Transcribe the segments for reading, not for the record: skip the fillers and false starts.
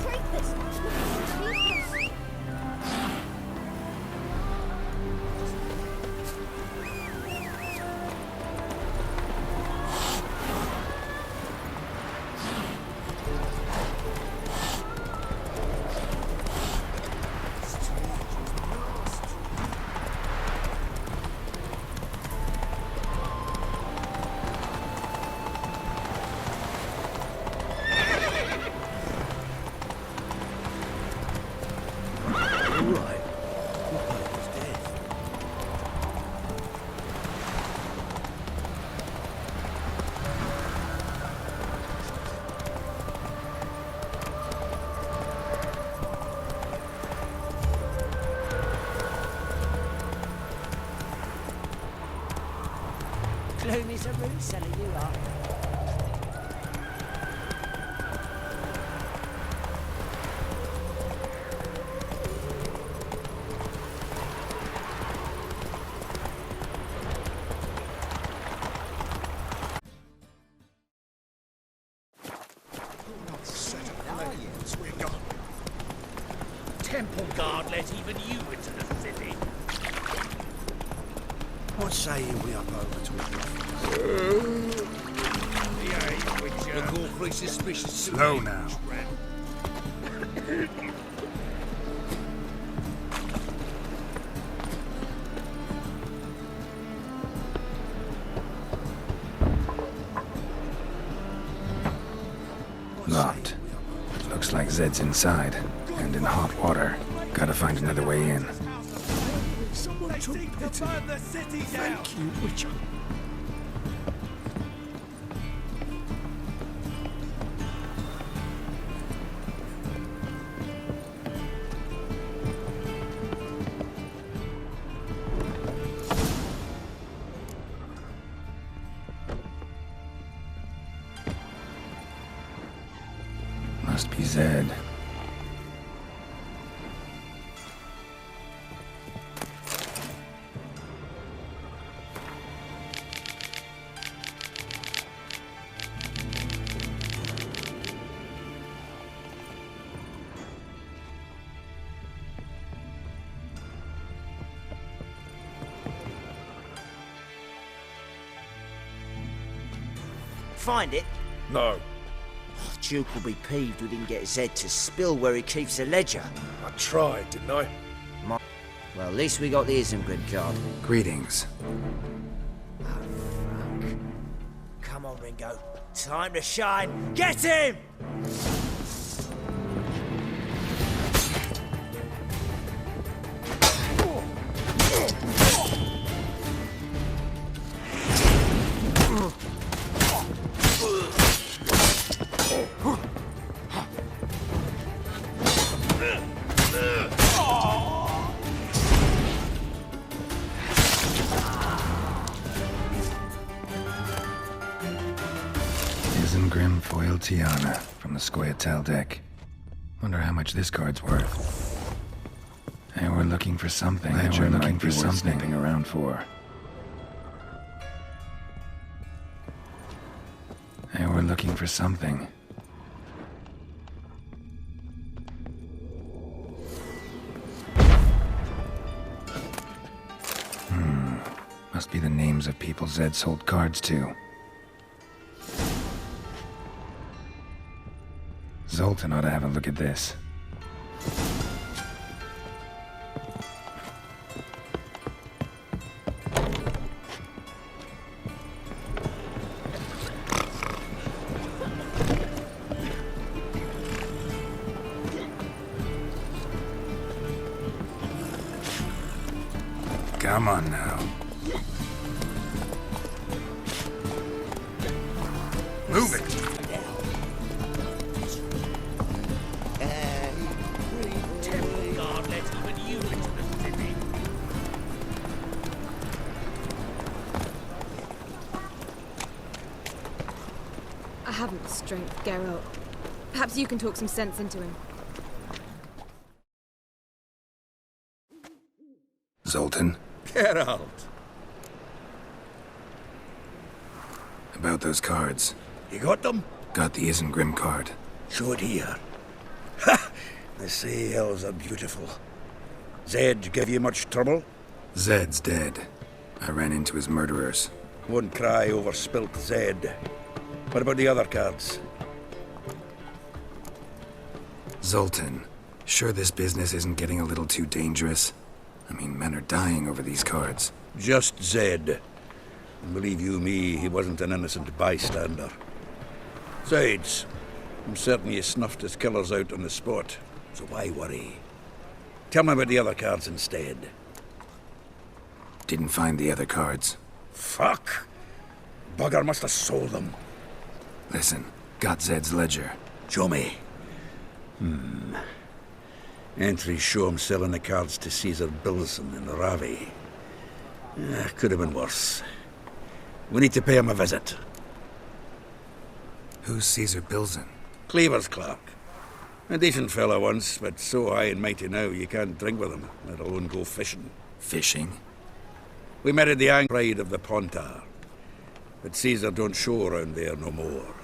traitors! Gloomy's a root seller, you are. Temple Guard let even you into the city. What say you we up over to Look awfully suspicious. Slow now. Locked. Looks like Zed's inside, and in hot water. Gotta find another way in. Someone took pity. Thank you, Witcher. Must be Zed. Find it? No. Duke will be peeved we didn't get Zed to spill where he keeps the ledger. I tried, didn't I? Well, at least we got the Isengrim card. Greetings. Come on, Ringo. Time to shine. Get him! Isengrim Foil Tiana from the Scoia'tael deck. Wonder how much this card's worth. Hey, we're looking for something. We're looking for something. Sniffing around for. Hey, we're looking for something. Must be the names of people Zed sold cards to. Zoltan ought to have a look at this. Come on now. Move it! Temple Guard let even you into the city. I haven't the strength, Geralt. Perhaps you can talk some sense into him. Zoltan, Get out. about those cards. You got them? Got the Isengrim card. Show it here. Ha! The sea hills are beautiful. Zed give you much trouble? Zed's dead. I ran into his murderers. Won't cry over spilt Zed. What about the other cards? Zoltan, sure this business isn't getting a little too dangerous? I mean, men are dying over these cards. Just Zed. And believe you me, he wasn't an innocent bystander. Besides, I'm certain you snuffed his killers out on the spot, so why worry? Tell me about the other cards instead. Didn't find the other cards. Fuck! Bugger must have sold them. Listen, got Zed's ledger. Show me. Entries show him selling the cards to Caesar Bilson in Ravi. Could have been worse. We need to pay him a visit. Who's Caesar Bilson? Cleaver's clerk. A decent fellow once, but so high and mighty now you can't drink with him, let alone go fishing. Fishing? We met at the Ang Pride of the Pontar. But Caesar don't show around there no more.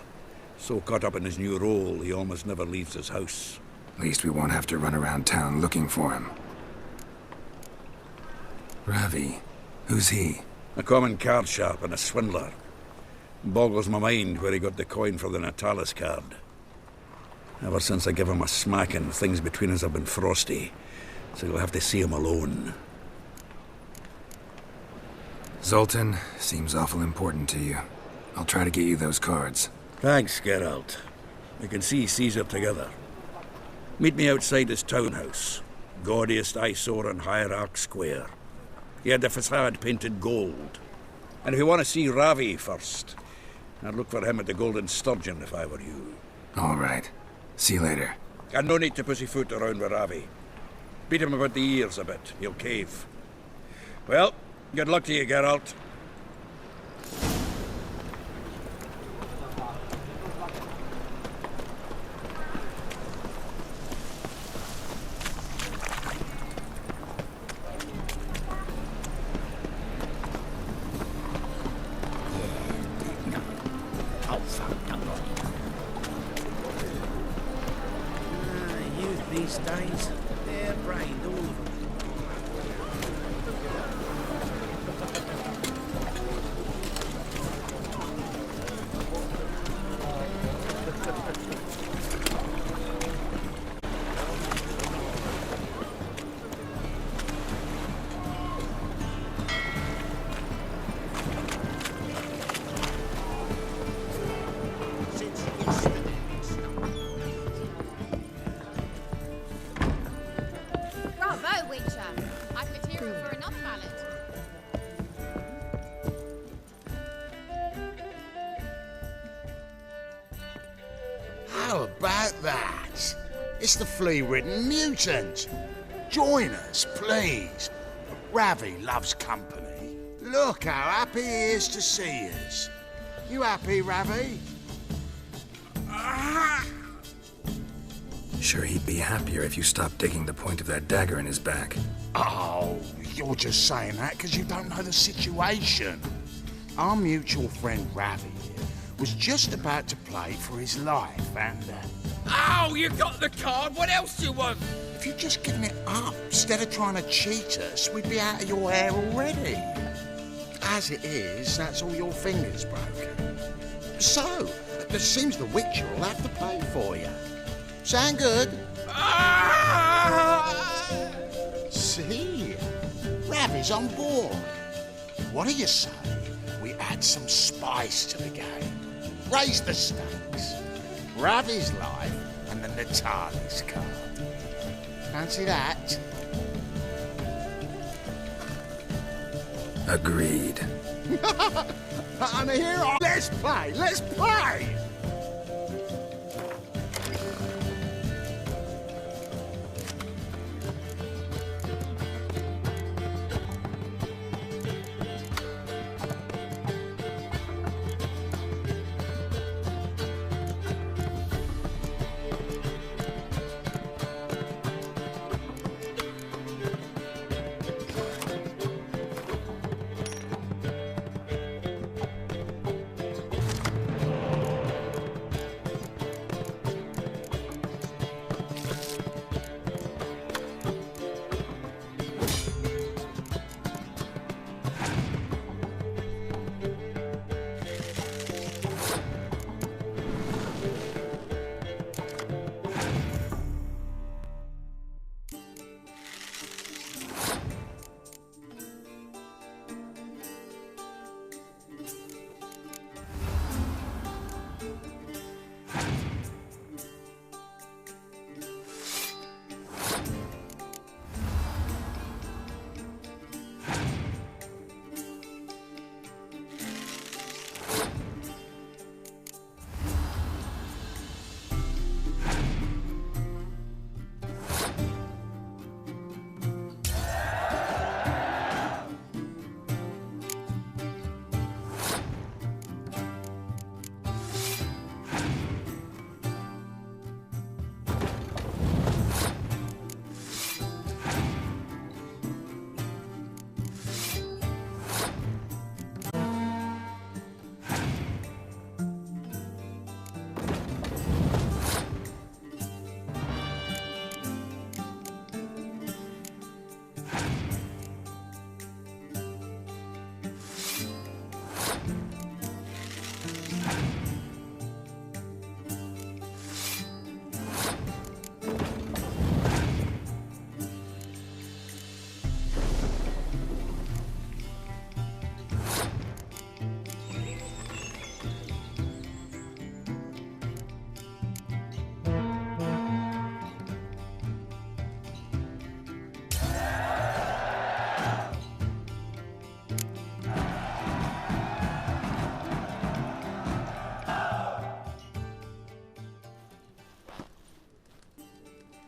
So caught up in his new role, he almost never leaves his house. At least we won't have to run around town looking for him. Ravi, who's he? A common card sharp and a swindler. Boggles my mind where he got the coin for the Natalis card. Ever since I gave him a smacking, things between us have been frosty. So you'll have to see him alone. Zoltan, seems awful important to you. I'll try to get you those cards. Thanks, Geralt. We can see Caesar together. Meet me outside his townhouse. Gaudiest eyesore on Hierarch Square. He had the facade painted gold. And if you want to see Ravi first, I'd look for him at the Golden Sturgeon if I were you. All right. See you later. And no need to pussyfoot around with Ravi. Beat him about the ears a bit. He'll cave. Well, good luck to you, Geralt. Youth these days, they're brained, all of them. Bravo, Witcher! I've material for another ballad. How about that? It's the flea-ridden mutant. Join us, please. Ravi loves company. Look how happy he is to see us. You happy, Ravi? Sure he'd be happier if you stopped digging the point of that dagger in his back. Oh, you're just saying that because you don't know the situation. Our mutual friend Ravi was just about to play for his life and... Oh, you got the card. What else do you want? if you'd just given it up instead of trying to cheat us, we'd be out of your hair already. As it is, that's all your fingers broken. So, it seems the Witcher will have to pay for you. Sound good? See? Ravi's on board. What do you say we add some spice to the game? Raise the stakes. Ravi's life and the Natalis card. Fancy that? Agreed. And here I... Let's play! Let's play!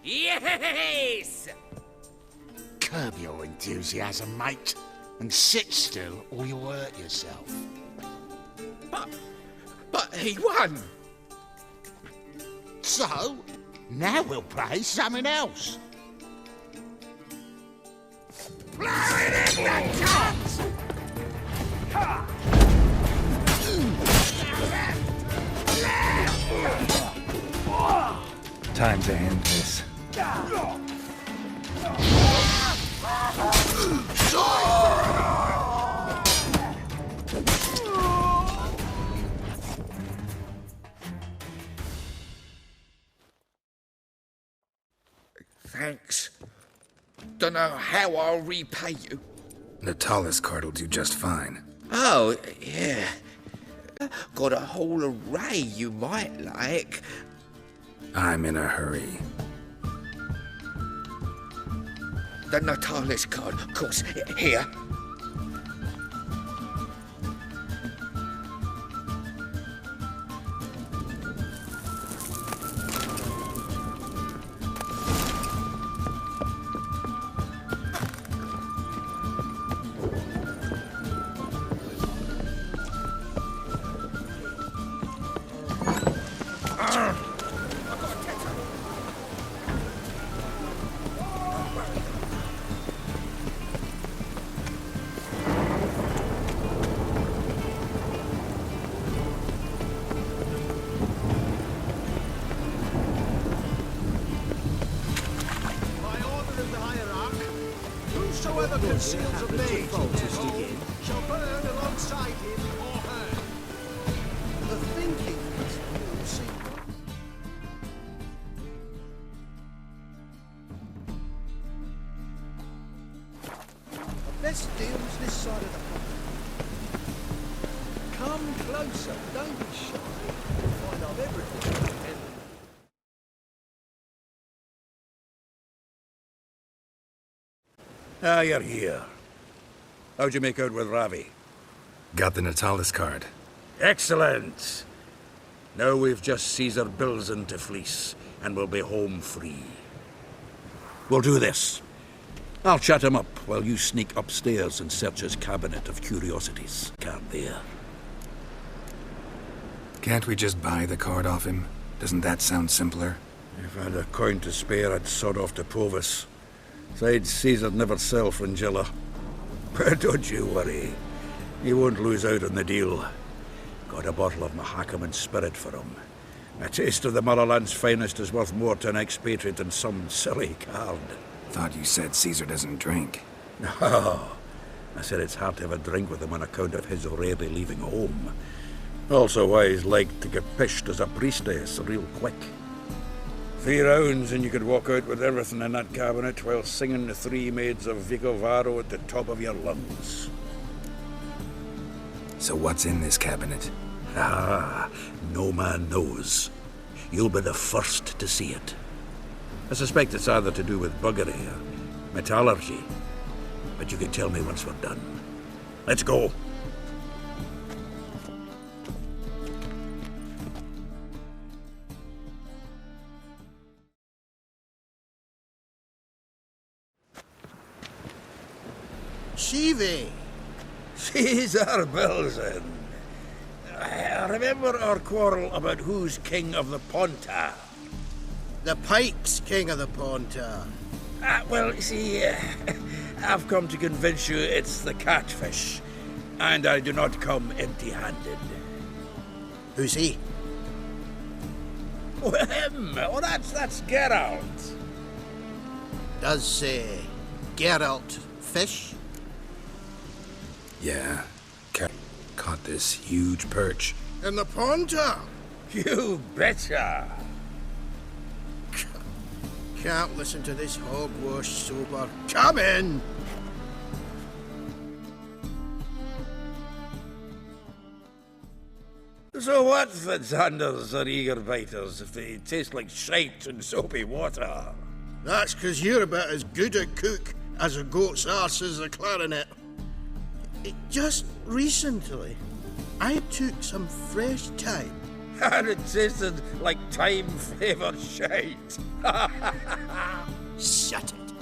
Yes! Curb your enthusiasm, mate, and sit still or you'll hurt yourself. But he won! So, now we'll play something else. Blow it in the guts! Time to end this. Thanks. Dunno how I'll repay you. Natalis card will do just fine. Oh, yeah. Got a whole array you might like. I'm in a hurry. The Natalis card, of course. Here. Whosoever conceals a maid in their home shall burn alongside him or her. The thinking is all secret. The best deal's this side of the pond. Come closer, don't be shy. You'll find out everything. Ah, you're here. How'd you make out with Ravi? Got the Natalis card. Excellent! Now we've just Caesar Bilzen to fleece, and we'll be home free. We'll do this. I'll chat him up while you sneak upstairs and search his cabinet of curiosities. Can't there? Can't we just buy the card off him? Doesn't that sound simpler? If I had a coin to spare, I'd sod off to Provis. Besides, Caesar'd never sell Fringilla. But don't you worry. He won't lose out on the deal. Got a bottle of Mahakaman spirit for him. A taste of the Motherland's finest is worth more to an expatriate than some silly card. Thought you said Caesar doesn't drink. No. I said it's hard to have a drink with him on account of his already leaving home. Also why he's like to get pished as a priestess real quick. 3 rounds and you could walk out with everything in that cabinet while singing the 3 maids of Vicovaro at the top of your lungs. So what's in this cabinet? Ah, no man knows. You'll be the first to see it. I suspect it's either to do with buggery or metallurgy. But you can tell me once we're done. Let's go. Shivi! Caesar Bilzen. Remember our quarrel about who's king of the Pontar? The Pike's king of the Pontar. Well, you see, I've come to convince you it's the catfish. And I do not come empty-handed. Who's he? Oh, him! Oh, that's Geralt. Does say Geralt fish? Yeah. Caught this huge perch. In the Pontar? You betcha! Can't listen to this hogwash sober. Come in! So what, Fitzanders or eager biters, if they taste like shite and soapy water? That's 'cause you're about as good a cook as a goat's arse is a clarinet. Just recently, I took some fresh time And it tasted like time-favoured shite. Shut it.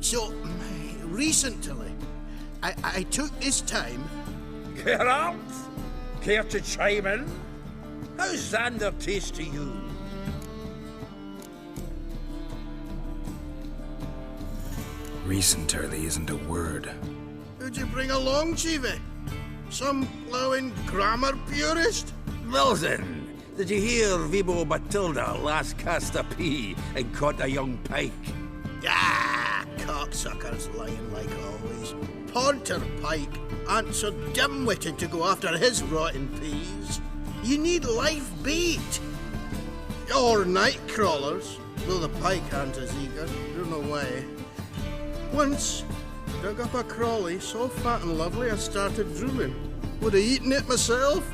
So, recently, I took this time. Geralt, care to chime in? How's Xander taste to you? Recently isn't a word. Who'd you bring along, Chiefy? Some blowing grammar purist? Wilson, did you hear Vibo Batilda last cast a pea and caught a young pike? Ah, cocksuckers lying like always. Ponter Pike aren't so dim-witted to go after his rotten peas. You need live bait. Or night crawlers, though the pike aren't as eager. Don't know why. Once, dug up a crawly so fat and lovely I started drooling. Would have eaten it myself.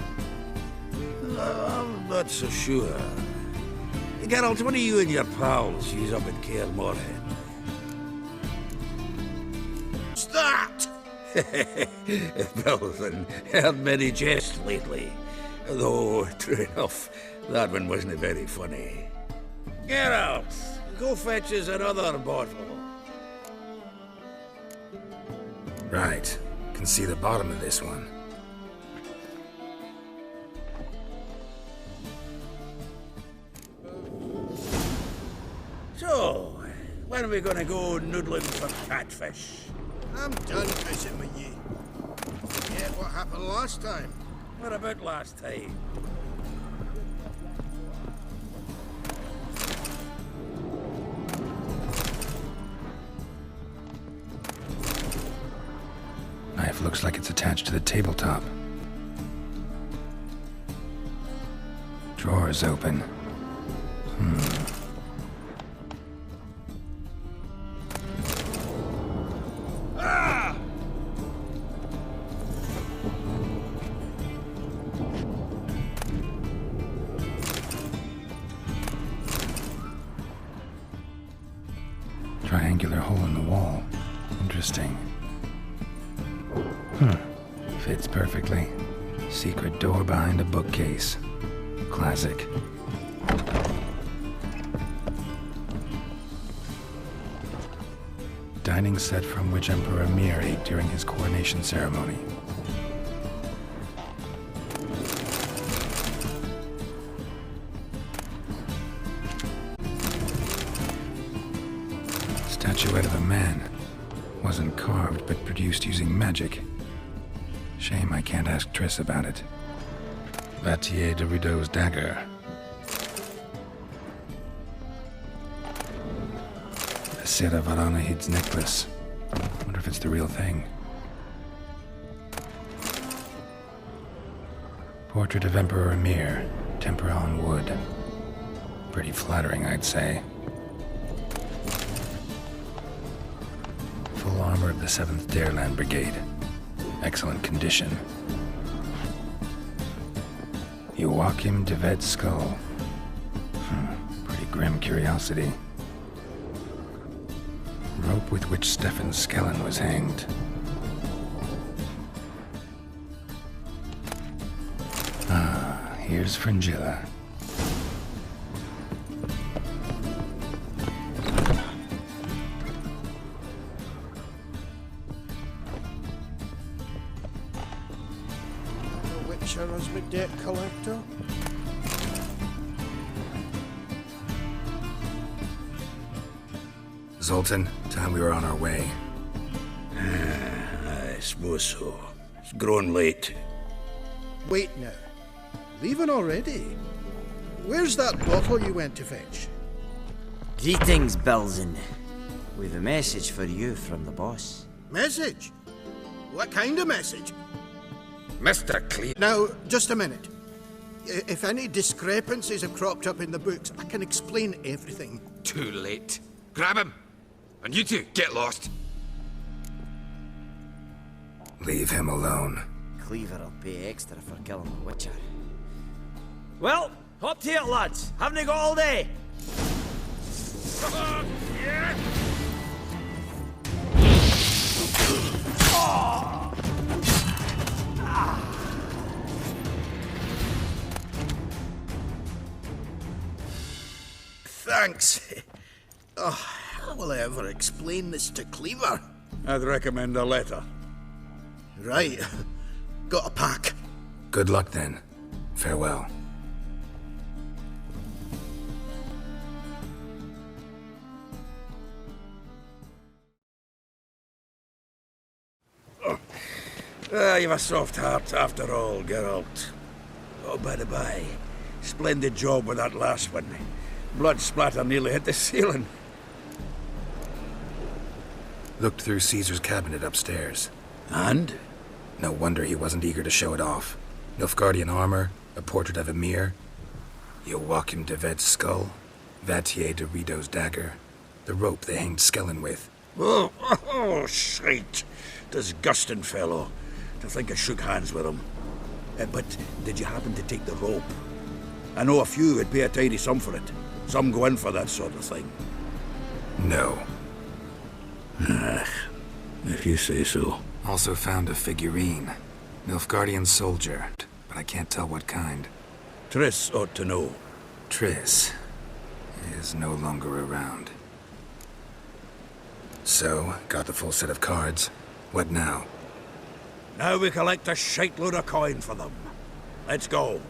I'm not so sure. Geralt, what are you and your pals use up at Kaer Morhen? What's that? Wilson, heard many jests lately. Though, true enough, that one wasn't very funny. Geralt, go fetch us another bottle. Right. Can see the bottom of this one. So, when are we gonna go noodling for catfish? I'm done fishing with you. Forget what happened last time. What about last time? Knife looks like it's attached to the tabletop. Drawer's open. Triangular hole in the wall. Interesting. Fits perfectly. Secret door behind a bookcase. Classic. Dining set from which Emperor Mir ate during his coronation ceremony. Statuette of a man. Wasn't carved, but produced using magic. Shame I can't ask Triss about it. Vatier de Rideau's dagger. Sera Varanahid's necklace. Wonder if it's the real thing. Portrait of Emperor Mir. Tempera on wood. Pretty flattering, I'd say. Full armor of the 7th Dareland Brigade. Excellent condition. Joachim de Ved's skull. Pretty grim curiosity. Rope with which Stefan Skellen was hanged. Here's Fringilla. As my debt collector. Zoltan, time we were on our way. I suppose so. It's grown late. Wait now. Leaving already? Where's that bottle you went to fetch? Greetings, Belzen. We've a message for you from the boss. Message? What kind of message? Mr. Clean. Now, just a minute. If any discrepancies have cropped up in the books, I can explain everything. Too late. Grab him. And you two, get lost. Leave him alone. Cleaver will pay extra for killing the Witcher. Well, hop to it, lads. Haven't you got all day? Thanks. Oh, how will I ever explain this to Cleaver? I'd recommend a letter. Right. Got a pack. Good luck then. Farewell. You've a soft heart after all, Geralt. Oh, by the by, splendid job with that last one. Blood splatter nearly hit the ceiling. Looked through Caesar's cabinet upstairs. And? No wonder he wasn't eager to show it off. Nilfgaardian armor, a portrait of Emir, Joachim de Ved's skull, Vatier de Rideau's dagger, the rope they hanged Skellen with. Oh, shite. Disgusting fellow. To think I shook hands with him. But did you happen to take the rope? I know a few would pay a tidy sum for it. Some go in for that sort of thing. No. If you say so. Also found a figurine. Nilfgaardian soldier, but I can't tell what kind. Triss ought to know. Triss is no longer around. So, got the full set of cards. What now? Now we collect a shite-load of coin for them. Let's go.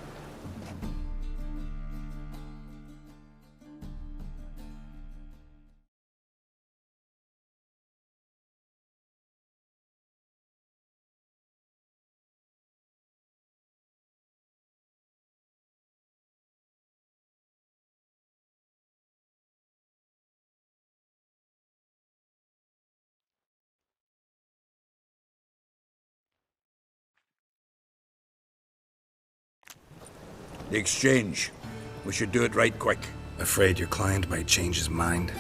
The exchange. We should do it right quick. Afraid your client might change his mind?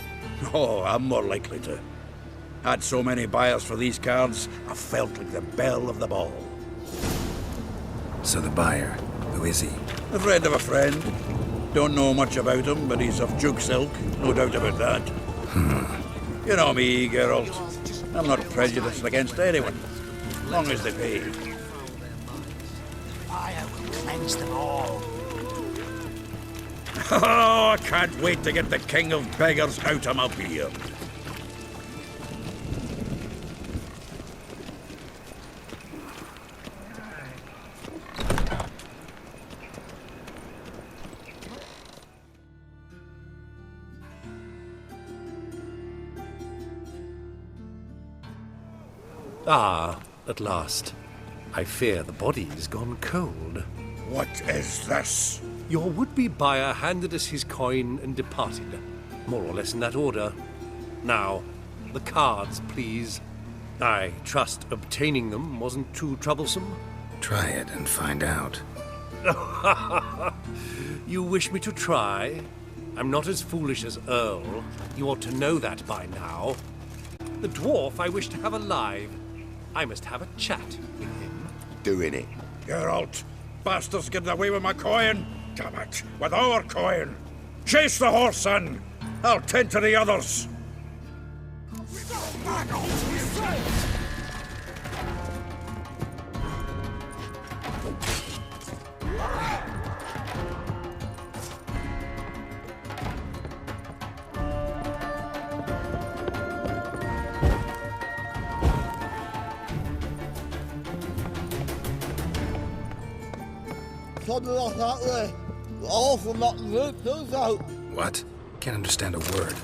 Oh, I'm more likely to. Had so many buyers for these cards, I felt like the belle of the ball. So the buyer, who is he? A friend of a friend. Don't know much about him, but he's of Duke silk, no doubt about that. You know me, Geralt. I'm not prejudiced against anyone, as long as they pay. Fire will cleanse them all. Oh, I can't wait to get the king of beggars out of my beard. Ah, at last. I fear the body's gone cold. What is this? Your would-be buyer handed us his coin and departed. More or less in that order. Now, the cards, please. I trust obtaining them wasn't too troublesome? Try it and find out. You wish me to try? I'm not as foolish as Earl. You ought to know that by now. The dwarf I wish to have alive. I must have a chat with him. Doing it. Geralt, bastards getting away with my coin. Damn it, with our coin. Chase the horse, son. I'll tend to the others. What? Can't understand a word.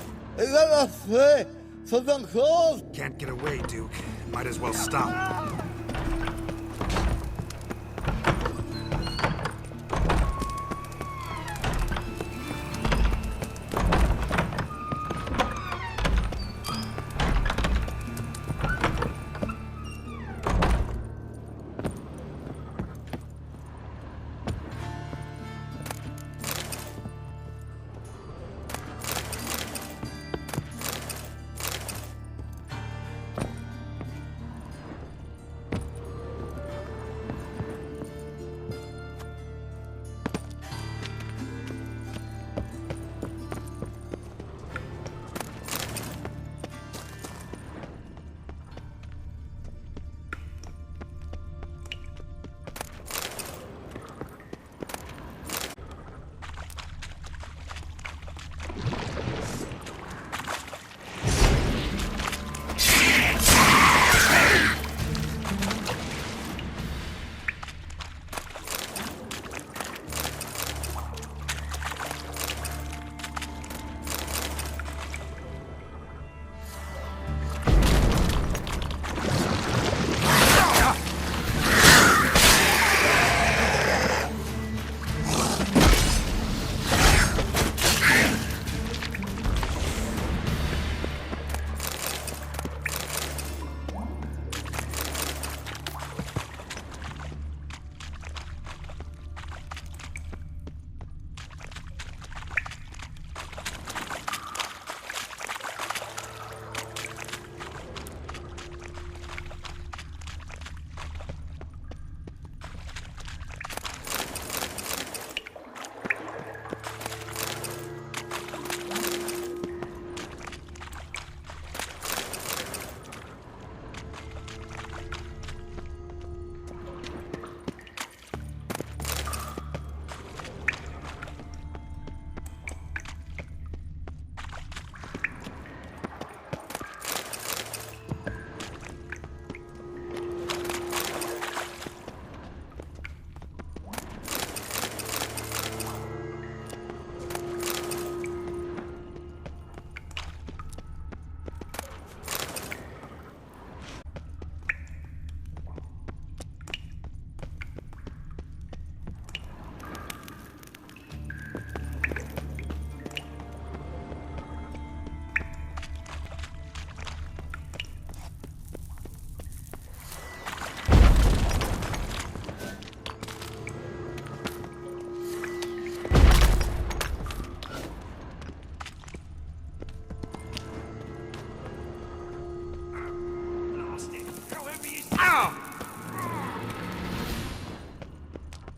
Can't get away, Duke. Might as well stop.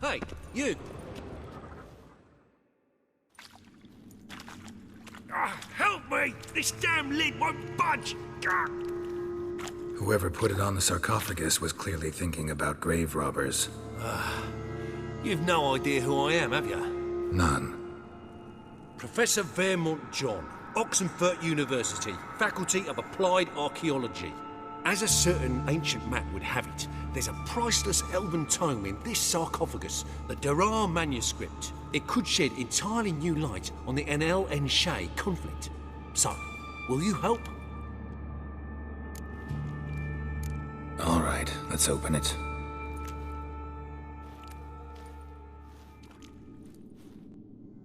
Hey, you! Help me! This damn lid won't budge! Whoever put it on the sarcophagus was clearly thinking about grave robbers. You've no idea who I am, have you? None. Professor Vermont John, Oxenford University, Faculty of Applied Archaeology. As a certain ancient map would have it, there's a priceless elven tome in this sarcophagus, the Durar manuscript. It could shed entirely new light on the Enel and Shay conflict. So, will you help? All right, let's open it.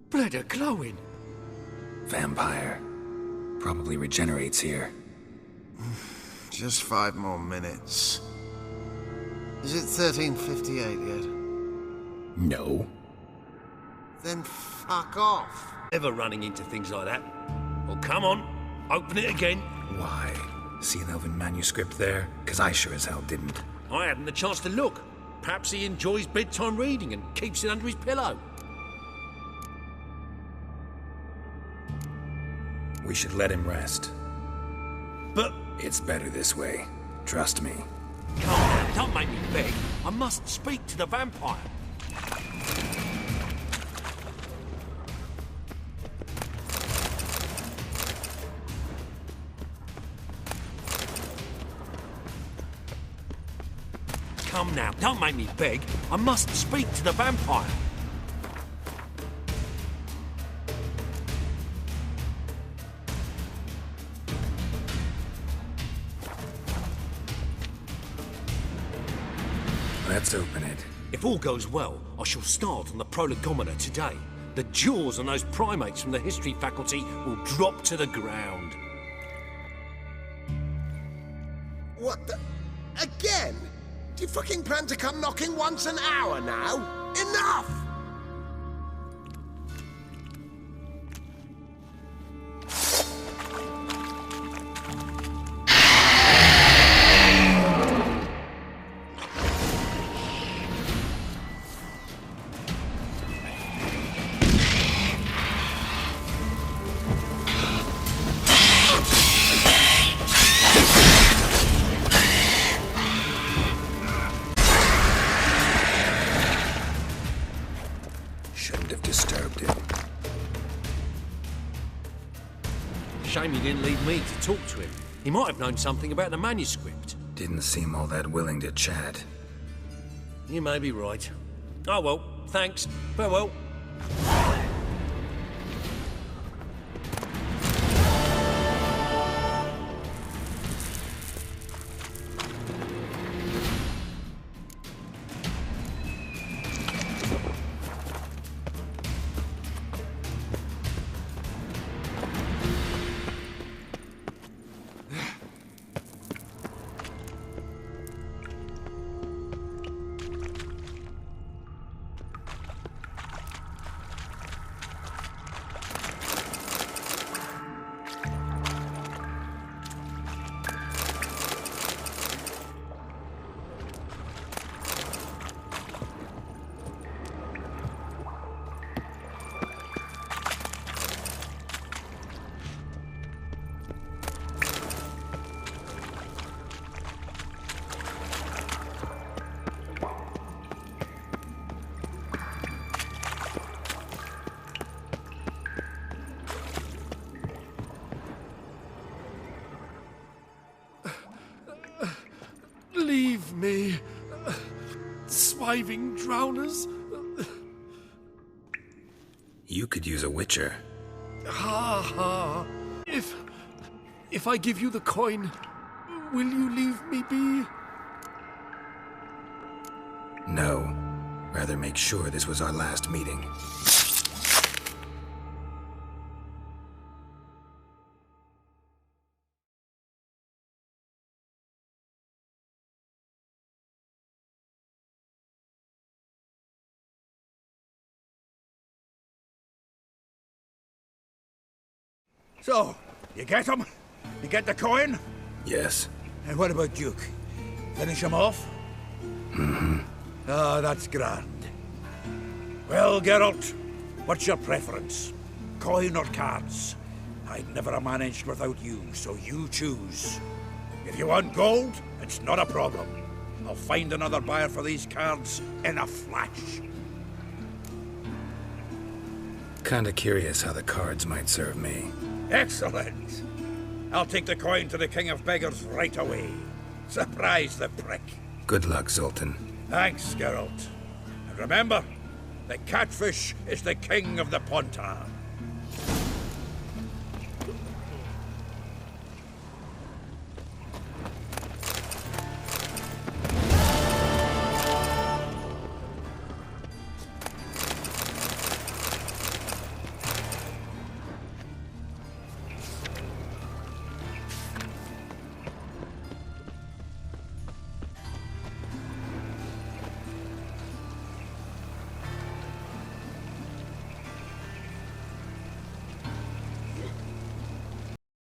Blood are glowing. Vampire. Probably regenerates here. Just 5 more minutes. Is it 1358 yet? No. Then fuck off. Ever running into things like that? Well, come on, open it again. Why? See an elven manuscript there? 'Cause I sure as hell didn't. I hadn't the chance to look. Perhaps he enjoys bedtime reading and keeps it under his pillow. We should let him rest. But... It's better this way. Trust me. Come on, don't make me beg. I must speak to the vampire. Come now, don't make me beg. I must speak to the vampire. Let's open it. If all goes well, I shall start on the prolegomena today. The jaws on those primates from the history faculty will drop to the ground. What the... Again? Do you fucking plan to come knocking once an hour now? Enough! Shouldn't have disturbed him. Shame he didn't leave me to talk to him. He might have known something about the manuscript. Didn't seem all that willing to chat. You may be right. Oh well, thanks. Farewell. Leave me, swiving drowners. You could use a witcher. Ha ha. If I give you the coin, will you leave me be? No. Rather make sure this was our last meeting. So, you get him? You get the coin? Yes. And what about Duke? Finish him off? Mm-hmm. Oh, that's grand. Well, Geralt, what's your preference? Coin or cards? I'd never have managed without you, so you choose. If you want gold, it's not a problem. I'll find another buyer for these cards in a flash. Kinda curious how the cards might serve me. Excellent. I'll take the coin to the King of Beggars right away. Surprise the prick. Good luck, Zoltan. Thanks, Geralt. And remember, the catfish is the king of the Pontar.